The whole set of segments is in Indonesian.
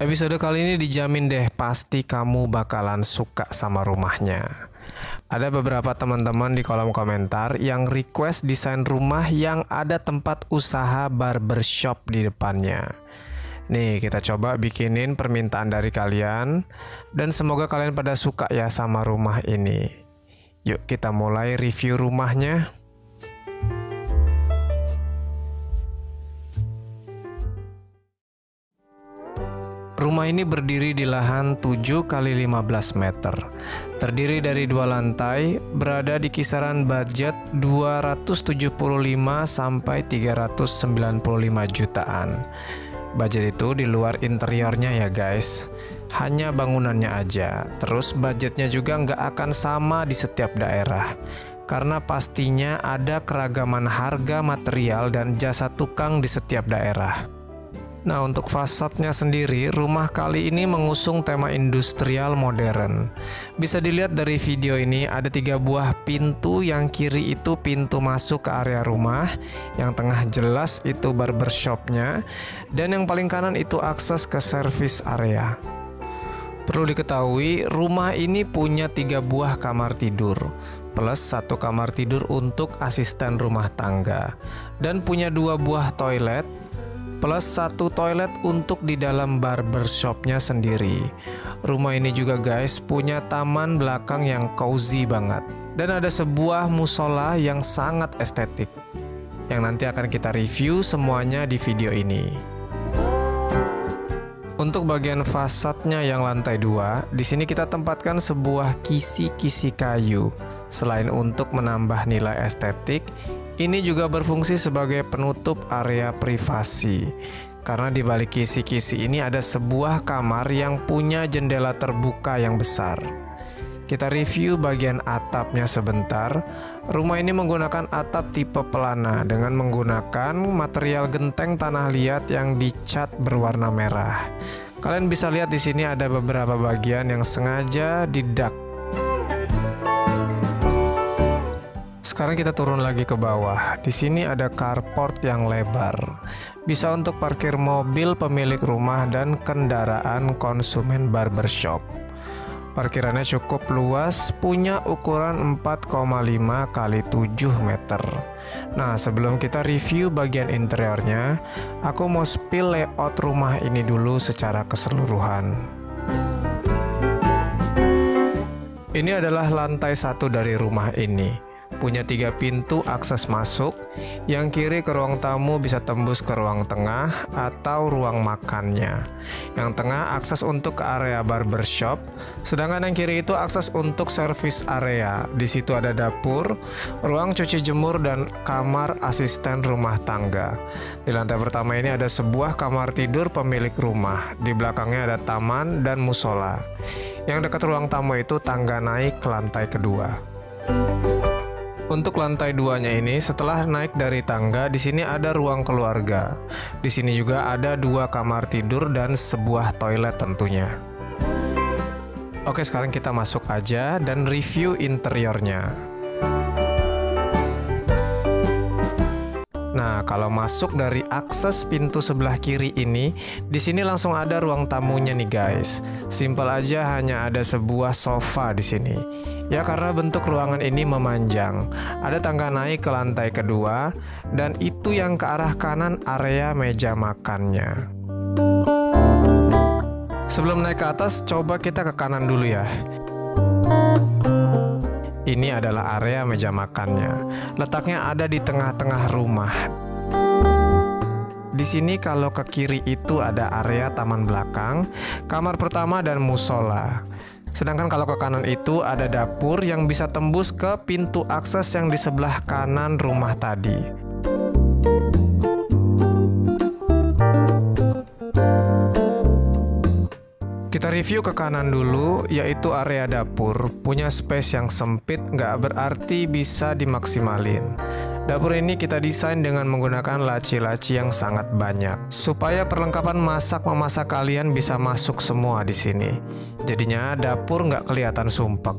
Episode kali ini dijamin deh pasti kamu bakalan suka sama rumahnya. Ada beberapa teman-teman di kolom komentar yang request desain rumah yang ada tempat usaha barbershop di depannya. Nih, kita coba bikinin permintaan dari kalian dan semoga kalian pada suka ya sama rumah ini. Yuk kita mulai review rumahnya. Rumah ini berdiri di lahan 7 x 15 meter. Terdiri dari 2 lantai, berada di kisaran budget 275 sampai 395 jutaan. Budget itu di luar interiornya ya guys. Hanya bangunannya aja. Terus budgetnya juga nggak akan sama di setiap daerah. Karena pastinya ada keragaman harga material dan jasa tukang di setiap daerah. Nah, untuk fasadnya sendiri, rumah kali ini mengusung tema industrial modern. Bisa dilihat dari video ini, ada 3 buah pintu. Yang kiri itu pintu masuk ke area rumah, yang tengah jelas itu barbershopnya, dan yang paling kanan itu akses ke service area. Perlu diketahui, rumah ini punya 3 buah kamar tidur, plus 1 kamar tidur untuk asisten rumah tangga, dan punya 2 buah toilet, plus 1 toilet untuk di dalam barbershopnya sendiri. Rumah ini juga guys punya taman belakang yang cozy banget. Dan ada sebuah musola yang sangat estetik, yang nanti akan kita review semuanya di video ini. Untuk bagian fasadnya yang lantai 2, di sini kita tempatkan sebuah kisi-kisi kayu. Selain untuk menambah nilai estetik, ini juga berfungsi sebagai penutup area privasi. Karena di balik kisi-kisi ini ada sebuah kamar yang punya jendela terbuka yang besar. Kita review bagian atapnya sebentar. Rumah ini menggunakan atap tipe pelana dengan menggunakan material genteng tanah liat yang dicat berwarna merah. Kalian bisa lihat di sini ada beberapa bagian yang sengaja didak. Sekarang kita turun lagi ke bawah. Di sini ada carport yang lebar. Bisa untuk parkir mobil pemilik rumah dan kendaraan konsumen barbershop. Parkirannya cukup luas, punya ukuran 4,5 x 7 meter. Nah, sebelum kita review bagian interiornya, aku mau spill layout rumah ini dulu secara keseluruhan. Ini adalah lantai 1 dari rumah ini. Punya 3 pintu akses masuk. Yang kiri ke ruang tamu bisa tembus ke ruang tengah atau ruang makannya. Yang tengah akses untuk ke area barbershop. Sedangkan yang kiri itu akses untuk service area. Di situ ada dapur, ruang cuci jemur, dan kamar asisten rumah tangga. Di lantai pertama ini ada sebuah kamar tidur pemilik rumah. Di belakangnya ada taman dan musola. Yang dekat ruang tamu itu tangga naik ke lantai kedua. Untuk lantai 2-nya ini, setelah naik dari tangga, di sini ada ruang keluarga. Di sini juga ada 2 kamar tidur dan sebuah toilet tentunya. Oke, sekarang kita masuk aja dan review interiornya. Nah, kalau masuk dari akses pintu sebelah kiri ini, di sini langsung ada ruang tamunya nih guys. Simpel aja, hanya ada sebuah sofa di sini. Ya, karena bentuk ruangan ini memanjang. Ada tangga naik ke lantai kedua, dan itu yang ke arah kanan area meja makannya. Sebelum naik ke atas, coba kita ke kanan dulu ya. Ini adalah area meja makannya. Letaknya ada di tengah-tengah rumah. Di sini kalau ke kiri itu ada area taman belakang, kamar pertama, dan musola. Sedangkan kalau ke kanan itu ada dapur yang bisa tembus ke pintu akses yang di sebelah kanan rumah tadi. Kita review ke kanan dulu, yaitu area dapur. Punya space yang sempit, nggak berarti bisa dimaksimalin. Dapur ini kita desain dengan menggunakan laci-laci yang sangat banyak, supaya perlengkapan masak-memasak kalian bisa masuk semua di sini. Jadinya dapur nggak kelihatan sumpek.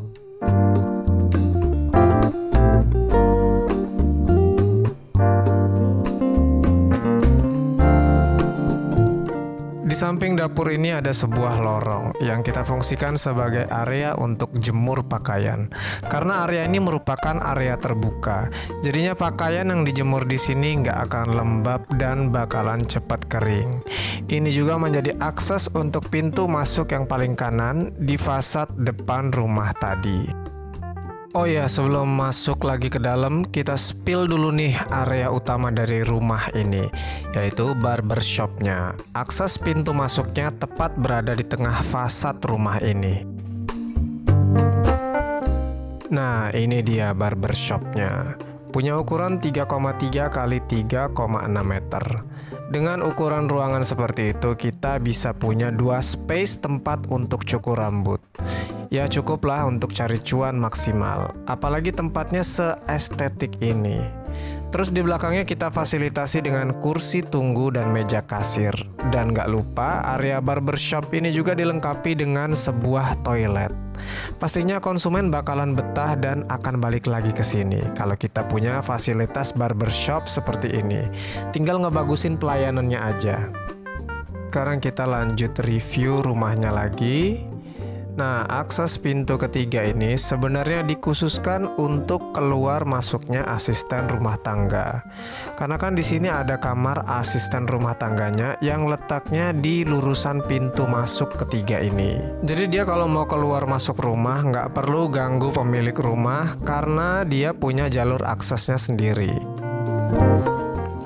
Di samping dapur ini ada sebuah lorong yang kita fungsikan sebagai area untuk jemur pakaian. Karena area ini merupakan area terbuka, jadinya pakaian yang dijemur di sini nggak akan lembab dan bakalan cepat kering. Ini juga menjadi akses untuk pintu masuk yang paling kanan di fasad depan rumah tadi. Oh ya, sebelum masuk lagi ke dalam, kita spill dulu nih area utama dari rumah ini, yaitu barbershopnya. Akses pintu masuknya tepat berada di tengah fasad rumah ini. Nah, ini dia barbershopnya. Punya ukuran 3,3 kali 3,6 meter. Dengan ukuran ruangan seperti itu, kita bisa punya 2 space tempat untuk cukur rambut. Ya cukuplah untuk cari cuan maksimal, apalagi tempatnya seestetik ini. Terus di belakangnya kita fasilitasi dengan kursi tunggu dan meja kasir. Dan gak lupa area barbershop ini juga dilengkapi dengan sebuah toilet. Pastinya konsumen bakalan betah dan akan balik lagi ke sini kalau kita punya fasilitas barbershop seperti ini. Tinggal ngebagusin pelayanannya aja. Sekarang kita lanjut review rumahnya lagi. Nah, akses pintu ketiga ini sebenarnya dikhususkan untuk keluar masuknya asisten rumah tangga. Karena kan di sini ada kamar asisten rumah tangganya yang letaknya di lurusan pintu masuk ketiga ini. Jadi dia kalau mau keluar masuk rumah nggak perlu ganggu pemilik rumah karena dia punya jalur aksesnya sendiri.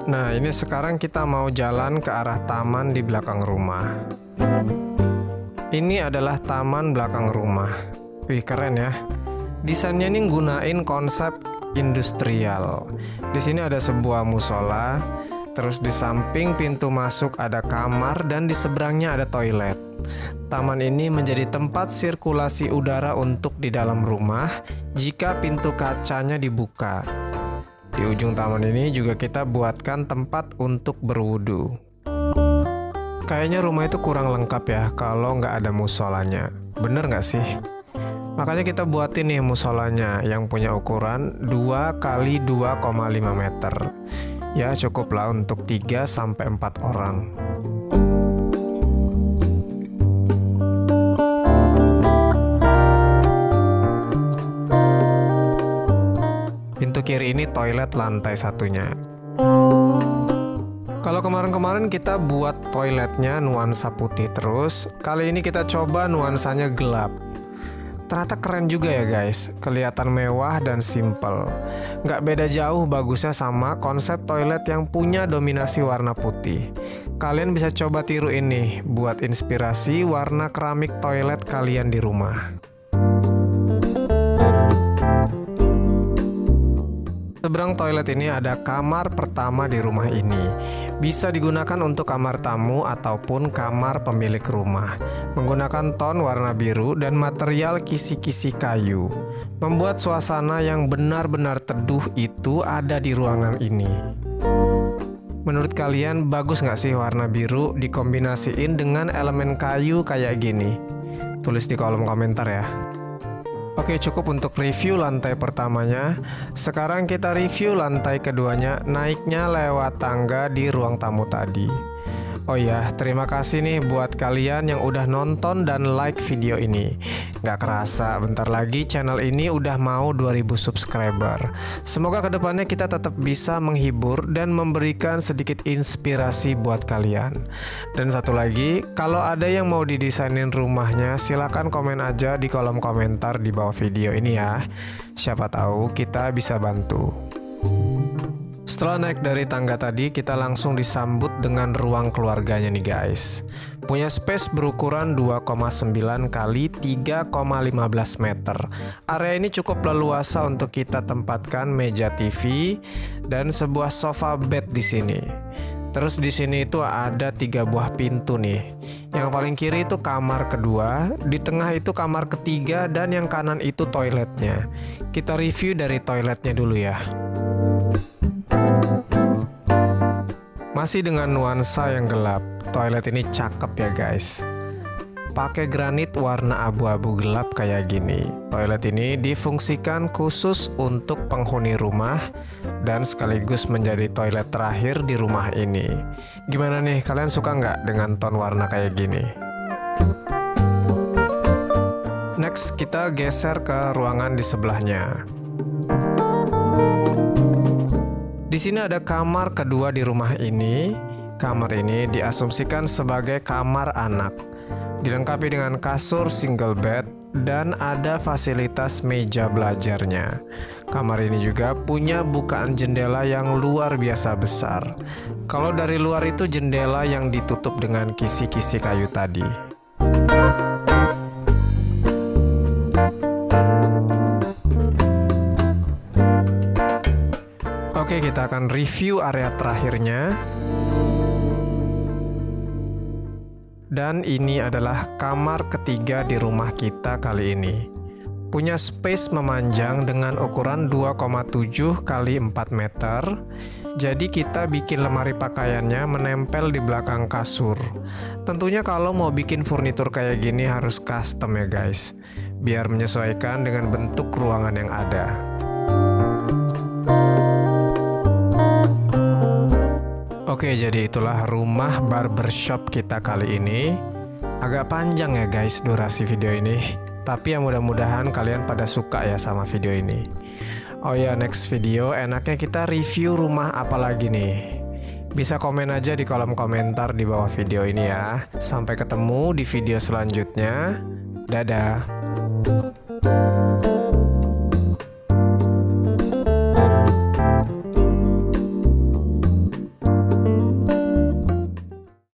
Nah, ini sekarang kita mau jalan ke arah taman di belakang rumah. Ini adalah taman belakang rumah. Wih, keren ya. Desainnya ini gunain konsep industrial. Di sini ada sebuah musola, terus di samping pintu masuk ada kamar dan di seberangnya ada toilet. Taman ini menjadi tempat sirkulasi udara untuk di dalam rumah jika pintu kacanya dibuka. Di ujung taman ini juga kita buatkan tempat untuk berwudu. Kayaknya rumah itu kurang lengkap ya kalau nggak ada musolanya. Bener nggak sih? Makanya kita buatin nih musolanya yang punya ukuran 2 kali 2,5 meter. Ya cukuplah untuk 3-4 orang. Pintu kiri ini toilet lantai satunya. Kalau kemarin-kemarin kita buat toiletnya nuansa putih terus, kali ini kita coba nuansanya gelap. Ternyata keren juga ya guys, kelihatan mewah dan simple. Nggak beda jauh bagusnya sama konsep toilet yang punya dominasi warna putih. Kalian bisa coba tiru ini buat inspirasi warna keramik toilet kalian di rumah. Seberang toilet ini ada kamar pertama di rumah ini. Bisa digunakan untuk kamar tamu ataupun kamar pemilik rumah. Menggunakan ton warna biru dan material kisi-kisi kayu. Membuat suasana yang benar-benar teduh itu ada di ruangan ini. Menurut kalian bagus nggak sih warna biru dikombinasiin dengan elemen kayu kayak gini? Tulis di kolom komentar ya. Oke, cukup untuk review lantai pertamanya. Sekarang kita review lantai keduanya, naiknya lewat tangga di ruang tamu tadi. Oh ya, terima kasih nih buat kalian yang udah nonton dan like video ini. Gak kerasa, bentar lagi channel ini udah mau 2000 subscriber. Semoga kedepannya kita tetap bisa menghibur dan memberikan sedikit inspirasi buat kalian. Dan satu lagi, kalau ada yang mau didesainin rumahnya, silahkan komen aja di kolom komentar di bawah video ini ya. Siapa tahu kita bisa bantu. Setelah naik dari tangga tadi, kita langsung disambut dengan ruang keluarganya nih guys. Punya space berukuran 2,9 kali 3,15 meter. Area ini cukup leluasa untuk kita tempatkan meja TV dan sebuah sofa bed di sini. Terus di sini itu ada 3 buah pintu nih. Yang paling kiri itu kamar kedua, di tengah itu kamar ketiga, dan yang kanan itu toiletnya. Kita review dari toiletnya dulu ya. Masih dengan nuansa yang gelap, toilet ini cakep ya guys. Pakai granit warna abu-abu gelap kayak gini. Toilet ini difungsikan khusus untuk penghuni rumah dan sekaligus menjadi toilet terakhir di rumah ini. Gimana nih, kalian suka nggak dengan ton warna kayak gini? Next, kita geser ke ruangan di sebelahnya. Di sini ada kamar kedua di rumah ini. Kamar ini diasumsikan sebagai kamar anak. Dilengkapi dengan kasur single bed dan ada fasilitas meja belajarnya. Kamar ini juga punya bukaan jendela yang luar biasa besar. Kalau dari luar itu jendela yang ditutup dengan kisi-kisi kayu tadi. Oke, kita akan review area terakhirnya. Dan ini adalah kamar ketiga di rumah kita kali ini. Punya space memanjang dengan ukuran 2,7 kali 4 meter. Jadi kita bikin lemari pakaiannya menempel di belakang kasur. Tentunya kalau mau bikin furnitur kayak gini harus custom ya guys, biar menyesuaikan dengan bentuk ruangan yang ada. Oke, jadi itulah rumah barbershop kita kali ini. Agak panjang ya guys durasi video ini, tapi ya mudah-mudahan kalian pada suka ya sama video ini. Oh ya, next video enaknya kita review rumah apa lagi nih? Bisa komen aja di kolom komentar di bawah video ini ya. Sampai ketemu di video selanjutnya. Dadah.